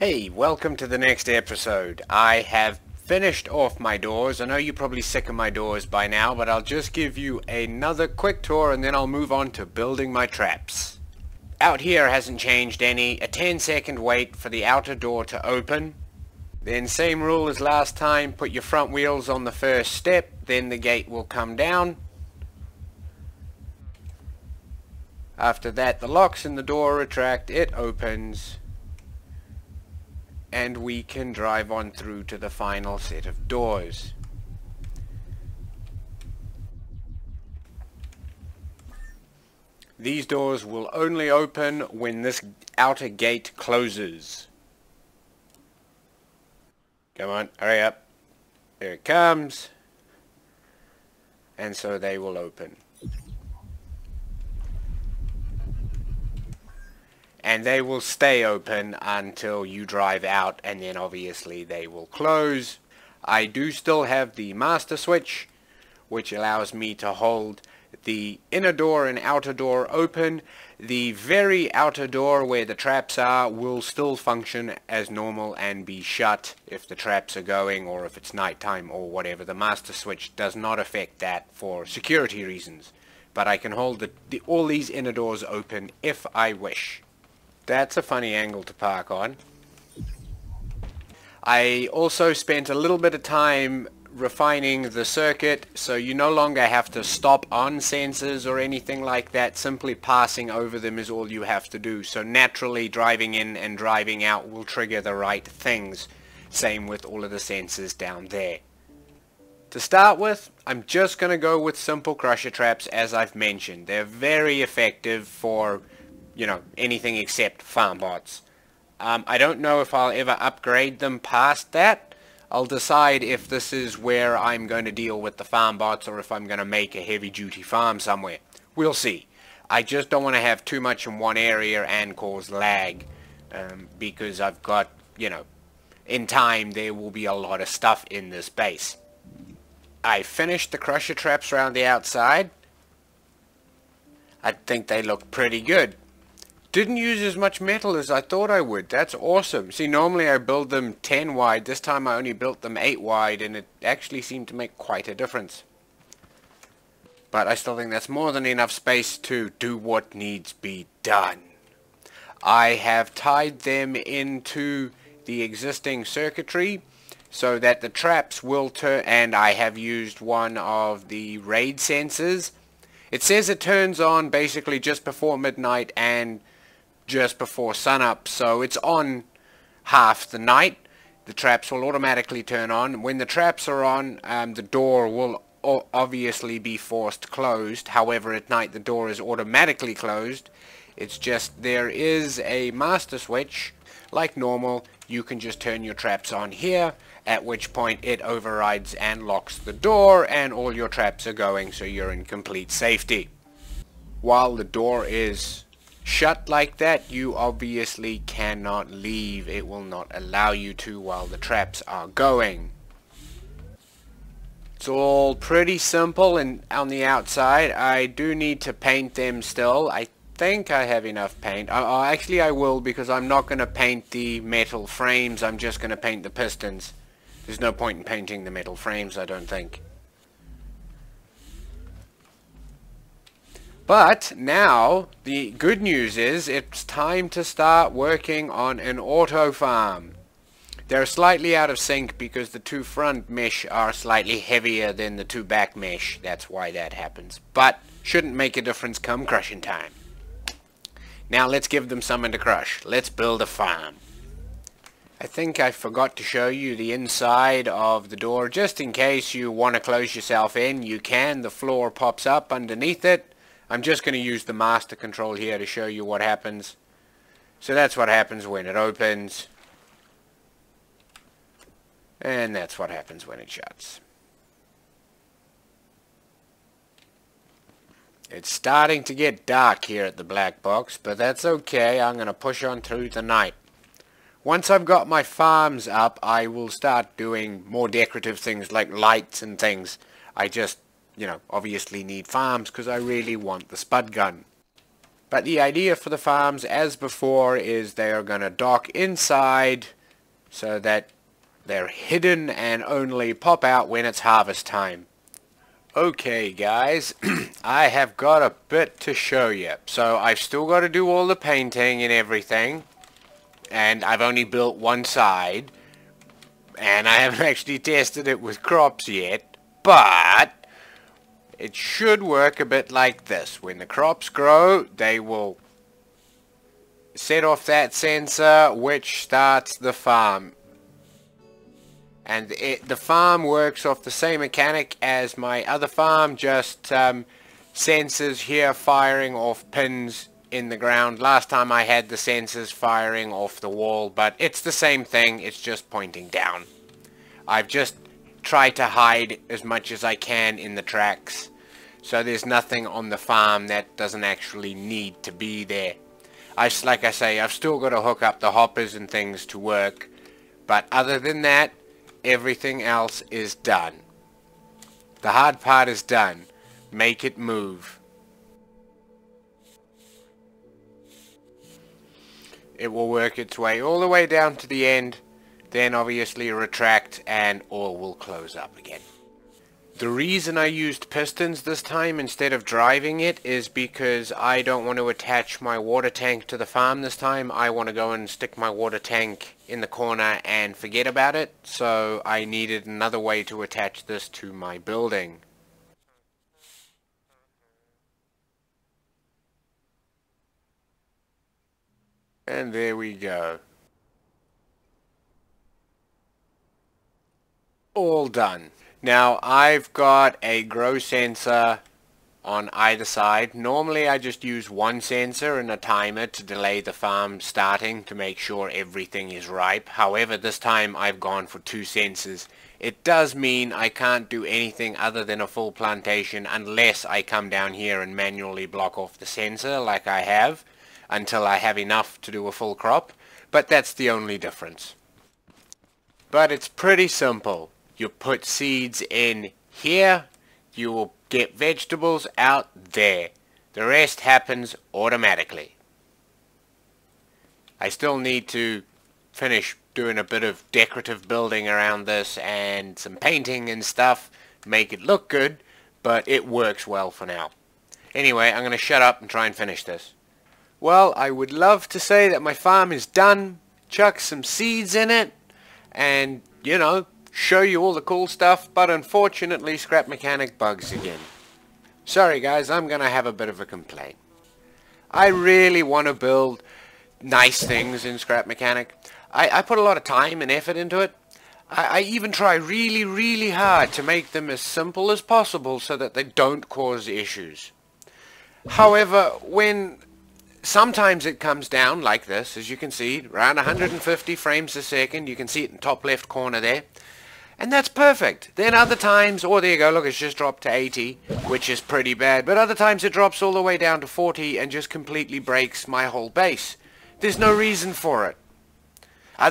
Hey, welcome to the next episode. I have finished off my doors. I know you're probably sick of my doors by now, but I'll just give you another quick tour and then I'll move on to building my traps. Out here hasn't changed any. A 10-second wait for the outer door to open. Then same rule as last time, put your front wheels on the first step, then the gate will come down. After that, the locks in the door retract, it opens, and we can drive on through to the final set of doors. These doors will only open when this outer gate closes. Come on, hurry up. There it comes. And so they will open. And they will stay open until you drive out, and then obviously they will close. I do still have the master switch, which allows me to hold the inner door and outer door open. The very outer door where the traps are will still function as normal and be shut if the traps are going or if it's nighttime or whatever. The master switch does not affect that for security reasons, but I can hold all these inner doors open if I wish. That's a funny angle to park on. I also spent a little bit of time refining the circuit, so you no longer have to stop on sensors or anything like that. Simply passing over them is all you have to do. So naturally driving in and driving out will trigger the right things. Same with all of the sensors down there. To start with, I'm just going to go with simple crusher traps as I've mentioned. They're very effective for anything except farm bots. I don't know if I'll ever upgrade them past that. I'll decide if this is where I'm going to deal with the farm bots or if I'm going to make a heavy duty farm somewhere. We'll see. I just don't want to have too much in one area and cause lag, because I've got, in time there will be a lot of stuff in this base. I finished the crusher traps around the outside. I think they look pretty good. Didn't use as much metal as I thought I would. That's awesome. See, normally I build them 10 wide. This time I only built them 8 wide, and it actually seemed to make quite a difference. But I still think that's more than enough space to do what needs be done. I have tied them into the existing circuitry so that the traps will turn, and I have used one of the raid sensors. It says it turns on basically just before midnight and just before sunup, so it's on half the night. The traps will automatically turn on. When the traps are on, the door will obviously be forced closed. However, at night the door is automatically closed. It's just there is a master switch. Like normal, you can just turn your traps on here, at which point it overrides and locks the door, and all your traps are going, so you're in complete safety. While the door is shut like that, you obviously cannot leave. It will not allow you to while the traps are going. It's all pretty simple, and on the outside I do need to paint them still. I think I have enough paint. Actually I will, because I'm not going to paint the metal frames. I'm just going to paint the pistons. There's no point in painting the metal frames, I don't think. But now the good news is it's time to start working on an auto farm. They're slightly out of sync because the two front mesh are slightly heavier than the two back mesh. That's why that happens. But shouldn't make a difference come crushing time. Now let's give them something to crush. Let's build a farm. I think I forgot to show you the inside of the door. Just in case you want to close yourself in, you can. The floor pops up underneath it. I'm just going to use the master control here to show you what happens. So that's what happens when it opens. And that's what happens when it shuts. It's starting to get dark here at the black box, but that's okay. I'm going to push on through the night. Once I've got my farms up, I will start doing more decorative things like lights and things. I just obviously need farms because I really want the spud gun. But the idea for the farms, as before, is they are going to dock inside so that they're hidden and only pop out when it's harvest time. Okay guys, I have got a bit to show you. So I've still got to do all the painting and everything, and I've only built one side, and I haven't actually tested it with crops yet, but it should work a bit like this. When the crops grow, they will set off that sensor which starts the farm. And the farm works off the same mechanic as my other farm, just sensors here firing off pins in the ground. Last time I had the sensors firing off the wall, but it's the same thing, it's just pointing down. I've just tried to hide as much as I can in the tracks, so there's nothing on the farm that doesn't actually need to be there. Like I say, I've still got to hook up the hoppers and things to work, but other than that, everything else is done. The hard part is done. Make it move. It will work its way all the way down to the end, then obviously retract and all will close up again. The reason I used pistons this time instead of driving it is because I don't want to attach my water tank to the farm this time. I want to go and stick my water tank in the corner and forget about it, so I needed another way to attach this to my building. And there we go. All done. Now I've got a grow sensor on either side. Normally I just use one sensor and a timer to delay the farm starting to make sure everything is ripe. However, this time I've gone for two sensors. It does mean I can't do anything other than a full plantation unless I come down here and manually block off the sensor like I have until I have enough to do a full crop. But that's the only difference. But it's pretty simple. You put seeds in here, you will get vegetables out there. The rest happens automatically. I still need to finish doing a bit of decorative building around this and some painting and stuff, make it look good, but it works well for now. Anyway, I'm going to shut up and try and finish this. Well, I would love to say that my farm is done, chuck some seeds in it, and, you know, show you all the cool stuff, but unfortunately Scrap Mechanic bugs again. Sorry guys, I'm gonna have a bit of a complaint. I really want to build nice things in Scrap Mechanic. I put a lot of time and effort into it. I even try really hard to make them as simple as possible so that they don't cause issues. However, when sometimes it comes down like this, as you can see, around 150 frames a second, you can see it in the top left corner there. And that's perfect. Then other times, oh there you go, look, it's just dropped to 80, which is pretty bad. But other times it drops all the way down to 40 and just completely breaks my whole base. There's no reason for it.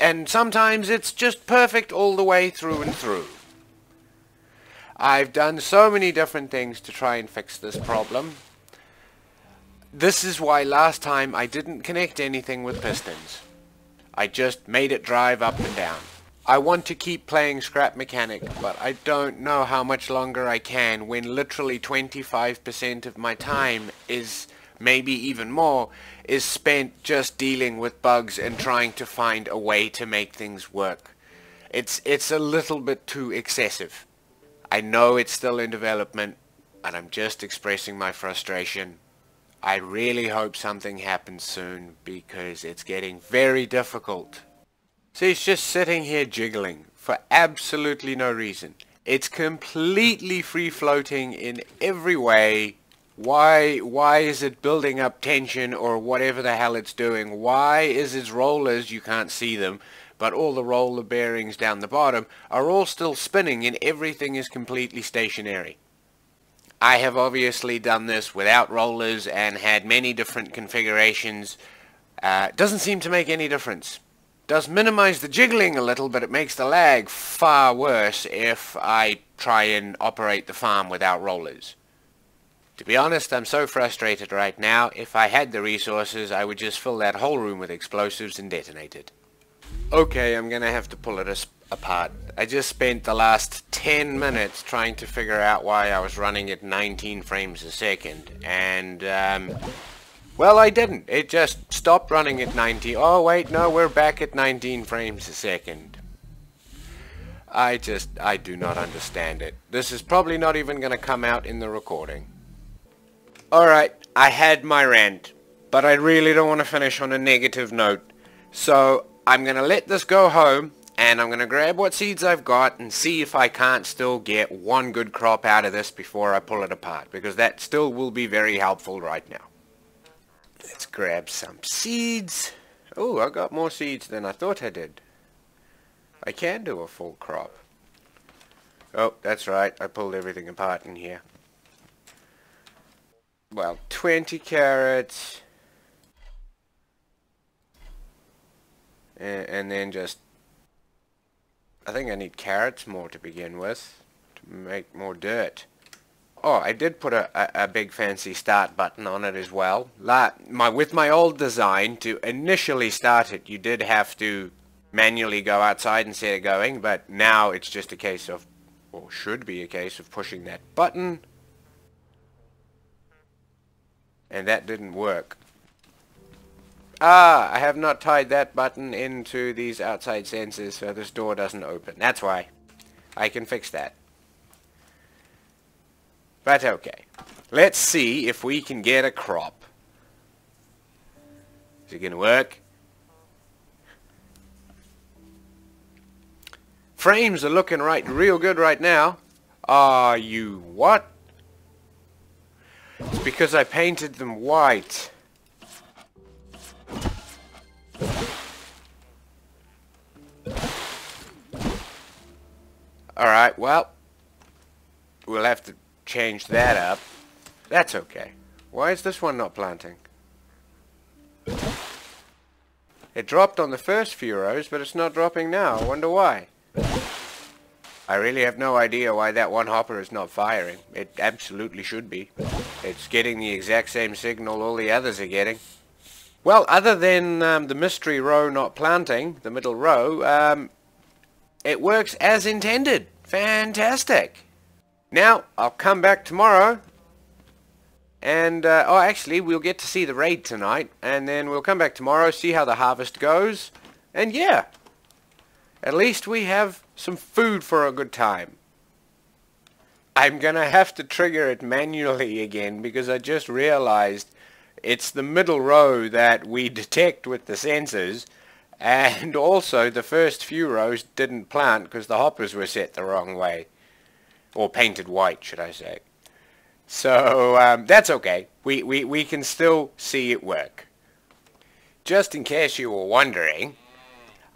And sometimes it's just perfect all the way through and through. I've done so many different things to try and fix this problem. This is why last time I didn't connect anything with pistons. I just made it drive up and down. I want to keep playing Scrap Mechanic, but I don't know how much longer I can when literally 25% of my time is, maybe even more, is spent just dealing with bugs and trying to find a way to make things work. It's a little bit too excessive. I know it's still in development, and I'm just expressing my frustration. I really hope something happens soon, because it's getting very difficult. See, it's just sitting here jiggling for absolutely no reason. It's completely free-floating in every way. Why is it building up tension or whatever the hell it's doing? Why is its rollers, you can't see them, but all the roller bearings down the bottom are all still spinning and everything is completely stationary? I have obviously done this without rollers and had many different configurations. Doesn't seem to make any difference. Does minimize the jiggling a little, but it makes the lag far worse if I try and operate the farm without rollers. To be honest, I'm so frustrated right now. If I had the resources, I would just fill that whole room with explosives and detonate it. Okay, I'm gonna have to pull it apart. I just spent the last 10 minutes trying to figure out why I was running at 19 frames a second, and well, I didn't. It just stopped running at 90. Oh wait, no, we're back at 19 frames a second. I do not understand it. This is probably not even gonna come out in the recording. Alright, I had my rant, but I really don't want to finish on a negative note, so I'm gonna let this go home, and I'm gonna grab what seeds I've got and see if I can't still get one good crop out of this before I pull it apart, because that still will be very helpful right now. Let's grab some seeds. Oh, I got more seeds than I thought I did. I can do a full crop. Oh, that's right, I pulled everything apart in here. Well, 20 carrots. And then just, I think I need carrots more to begin with, to make more dirt. Oh, I did put a big fancy start button on it as well. With my old design, to initially start it, you did have to manually go outside instead of going, but now it's just a case of, or should be a case of pushing that button. And that didn't work. Ah, I have not tied that button into these outside sensors, so this door doesn't open. That's why. I can fix that. But okay. Let's see if we can get a crop. Is it going to work? Frames are looking real good right now. Are you what? It's because I painted them white. Alright, well, we'll have to change that up. That's okay. Why is this one not planting? It dropped on the first few rows, but it's not dropping now. I wonder why. I really have no idea why that one hopper is not firing. It absolutely should be. It's getting the exact same signal all the others are getting. Well, other than the mystery row not planting, the middle row, it works as intended. Fantastic. Now, I'll come back tomorrow, and, oh, actually, we'll get to see the raid tonight, and then we'll come back tomorrow, see how the harvest goes, and yeah, at least we have some food for a good time. I'm gonna have to trigger it manually again, because I just realized it's the middle row that we detect with the sensors, and also the first few rows didn't plant because the hoppers were set the wrong way. Or painted white, should I say. So, that's okay. We can still see it work. Just in case you were wondering,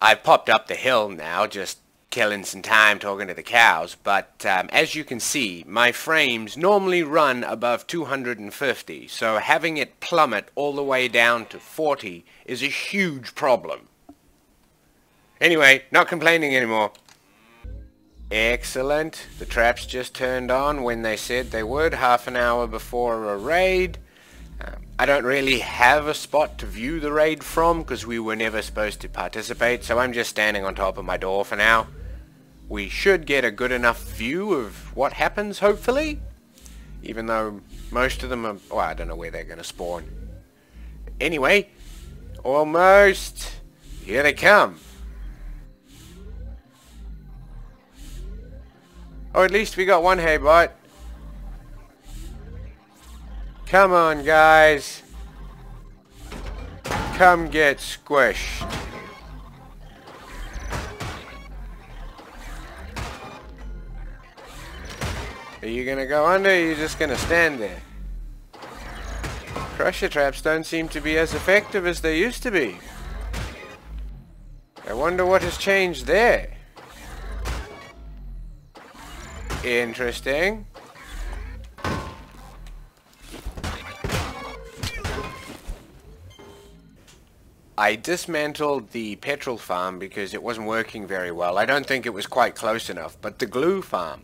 I've popped up the hill now, just killing some time talking to the cows, but as you can see, my frames normally run above 250, so having it plummet all the way down to 40 is a huge problem. Anyway, not complaining anymore. Excellent. The traps just turned on when they said they would, half an hour before a raid. I don't really have a spot to view the raid from because we were never supposed to participate, so I'm just standing on top of my door for now. We should get a good enough view of what happens, hopefully. Even though most of them are... well, I don't know where they're going to spawn. Anyway, almost. Here they come. Oh, at least we got one hay bot. Come on, guys. Come get squished. Are you gonna go under, or are you just gonna stand there? Crusher traps don't seem to be as effective as they used to be. I wonder what has changed there. Interesting. I dismantled the petrol farm because it wasn't working very well. I don't think it was quite close enough, but the glue farm,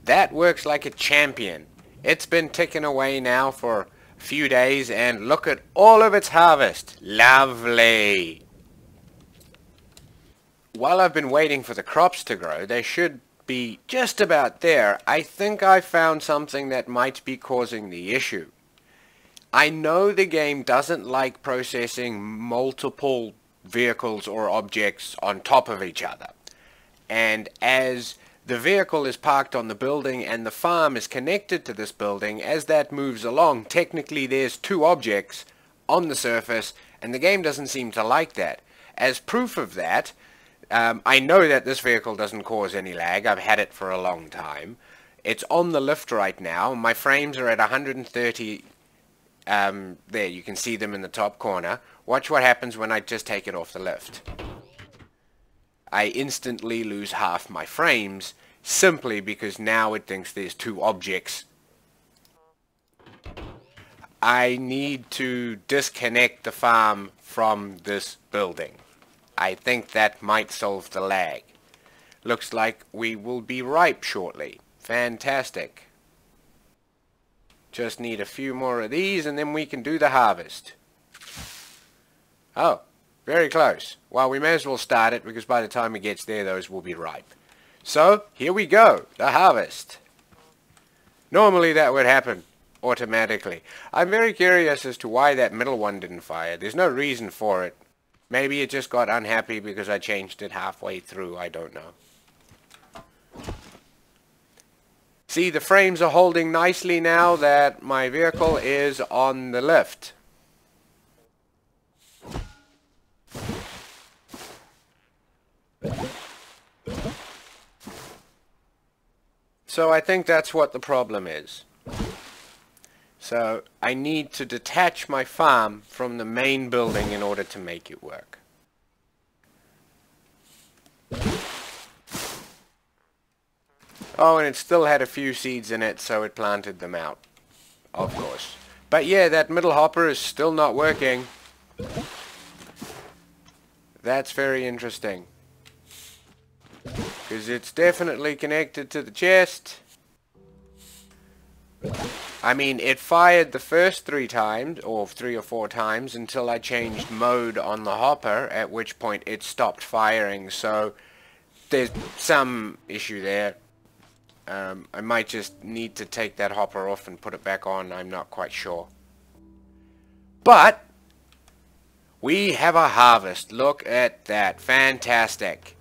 that works like a champion. It's been ticking away now for a few days, and look at all of its harvest. Lovely! While I've been waiting for the crops to grow, they should be just about there. I think I found something that might be causing the issue. I know the game doesn't like processing multiple vehicles or objects on top of each other. And as the vehicle is parked on the building and the farm is connected to this building, as that moves along, technically there's two objects on the surface, and the game doesn't seem to like that. As proof of that, I know that this vehicle doesn't cause any lag. I've had it for a long time. It's on the lift right now. My frames are at 130. There, you can see them in the top corner. Watch what happens when I just take it off the lift. I instantly lose half my frames, simply because now it thinks there's two objects. I need to disconnect the farm from this building. I think that might solve the lag. Looks like we will be ripe shortly. Fantastic. Just need a few more of these and then we can do the harvest. Oh, very close. Well, we may as well start it because by the time it gets there, those will be ripe. So, here we go, the harvest. Normally that would happen automatically. I'm very curious as to why that middle one didn't fire. There's no reason for it. Maybe it just got unhappy because I changed it halfway through. I don't know. See, the frames are holding nicely now that my vehicle is on the lift. So I think that's what the problem is. So I need to detach my farm from the main building in order to make it work. Oh, and it still had a few seeds in it, so it planted them out, of course. But yeah, that middle hopper is still not working. That's very interesting. Because it's definitely connected to the chest. I mean, it fired the first 3 times, or 3 or 4 times, until I changed mode on the hopper, at which point it stopped firing, so there's some issue there. I might just need to take that hopper off and put it back on, I'm not quite sure. But, we have a harvest, look at that, fantastic.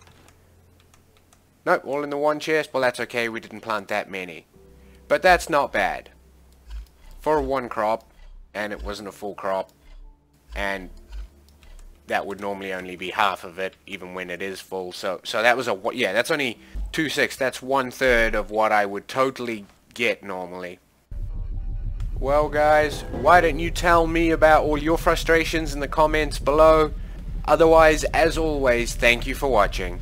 Nope, all in the one chest, well that's okay, we didn't plant that many. But that's not bad. For one crop, and it wasn't a full crop, and that would normally only be half of it, even when it is full. So that was yeah, that's only 2/6. That's 1/3 of what I would totally get normally. Well, guys, why don't you tell me about all your frustrations in the comments below? Otherwise, as always, thank you for watching.